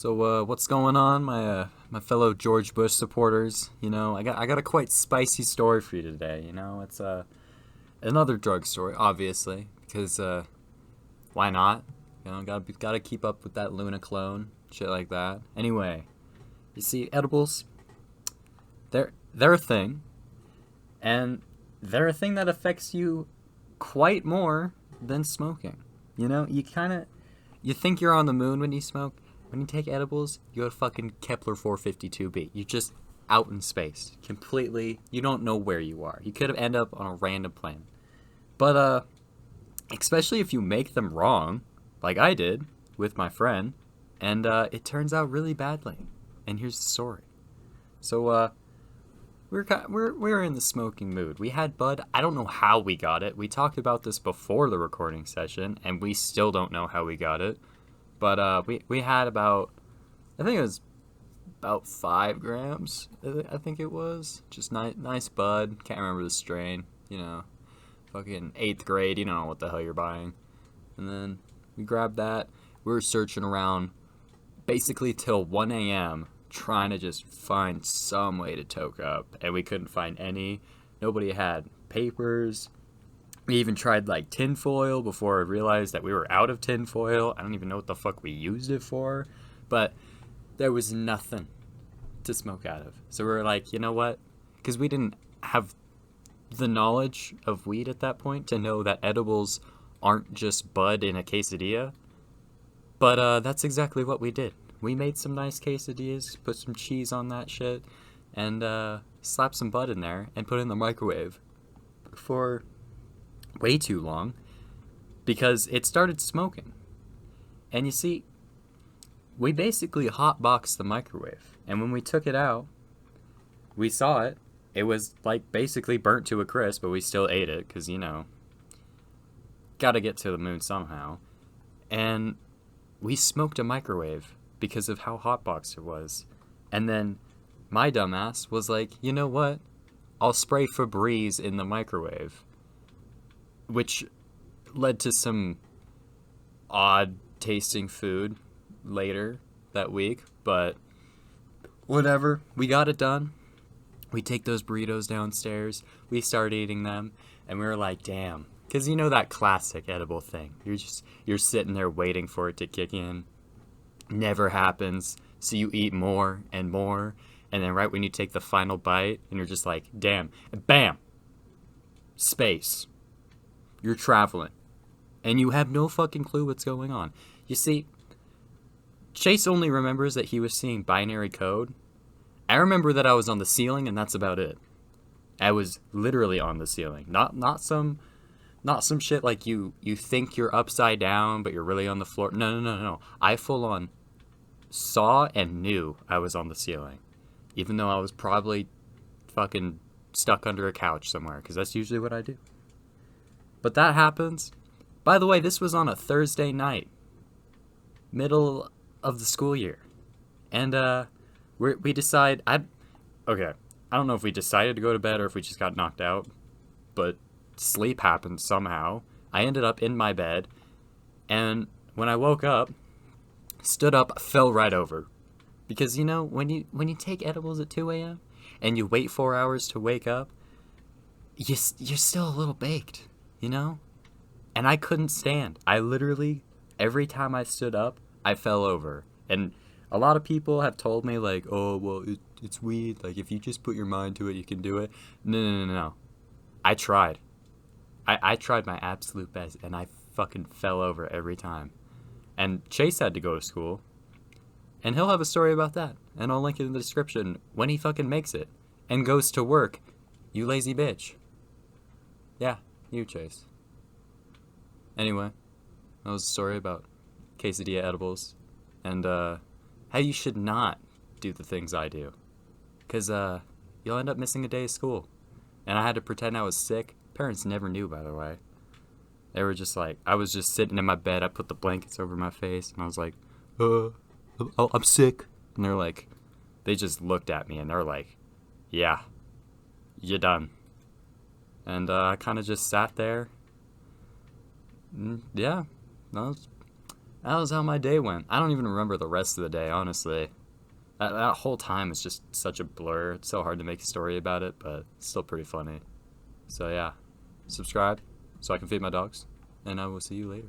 So what's going on, my fellow George Bush supporters? I got a quite spicy story for you today. It's another drug story, obviously, because why not? Gotta keep up with that Luna clone, shit like that. Anyway, you see, edibles, they're a thing, and they're a thing that affects you quite more than smoking. You think you're on the moon when you smoke. When you take edibles, you go to fucking Kepler 452b. You're just out in space. Completely, you don't know where you are. You could have ended up on a random planet. But, especially if you make them wrong, like I did with my friend, and it turns out really badly. And here's the story. So, we're in the smoking mood. We had bud. I don't know how we got it. We talked about this before the recording session, and we still don't know how we got it. But we had about, I think it was about 5 grams. I think it was just nice bud. Can't remember the strain. Fucking 8th grade. You don't know what the hell you're buying. And then we grabbed that. We were searching around basically till 1 a.m. trying to just find some way to toke up, and we couldn't find any. Nobody had papers. We even tried like tinfoil before I realized that we were out of tinfoil. I don't even know what the fuck we used it for, but there was nothing to smoke out of. So we were like, you know what? Because we didn't have the knowledge of weed at that point to know that edibles aren't just bud in a quesadilla. But that's exactly what we did. We made some nice quesadillas, put some cheese on that shit, and slapped some bud in there and put it in the microwave for way too long because it started smoking. And you see, we basically hotboxed the microwave, and when we took it out, we saw it. It was like basically burnt to a crisp, but we still ate it because, gotta get to the moon somehow. And we smoked a microwave because of how hotboxed it was. And then my dumbass was like, you know what? I'll spray Febreze in the microwave, which led to some odd tasting food later that week, but whatever. We got it done. We take those burritos downstairs. We start eating them, and we were like, damn. Because that classic edible thing. You're sitting there waiting for it to kick in. Never happens. So you eat more and more, and then right when you take the final bite, and you're just like, damn. Bam! Space. You're traveling, and you have no fucking clue what's going on. You see, Chase only remembers that he was seeing binary code. I remember that I was on the ceiling, and that's about it. I was literally on the ceiling, not some shit like you think you're upside down, but you're really on the floor. No. I full on saw and knew I was on the ceiling, even though I was probably fucking stuck under a couch somewhere, because that's usually what I do. But that happens. By the way, this was on a Thursday night, middle of the school year. And we decide, I don't know if we decided to go to bed or if we just got knocked out, but sleep happened somehow. I ended up in my bed, and when I woke up, stood up, fell right over. Because, when you take edibles at 2 a.m. and you wait 4 hours to wake up, you're still a little baked. And I couldn't stand. I literally, every time I stood up, I fell over. And a lot of people have told me, like, oh, well, it's weed. Like, if you just put your mind to it, you can do it. No. I tried. I tried my absolute best, and I fucking fell over every time. And Chase had to go to school. And he'll have a story about that. And I'll link it in the description when he fucking makes it. And goes to work. You lazy bitch. Yeah. You, Chase. Anyway, that was a story about quesadilla edibles and how you should not do the things I do. Because you'll end up missing a day of school. And I had to pretend I was sick. Parents never knew, by the way. They were just like, I was just sitting in my bed. I put the blankets over my face, and I was like, I'm sick. And they're like, they just looked at me, and they're like, yeah, you're done. And I kind of just sat there. Yeah, that was That was how my day went. I don't even remember the rest of the day, honestly. That whole time is just such a blur. It's so hard to make a story about it, but it's still pretty funny. So yeah, subscribe so I can feed my dogs, and I will see you later.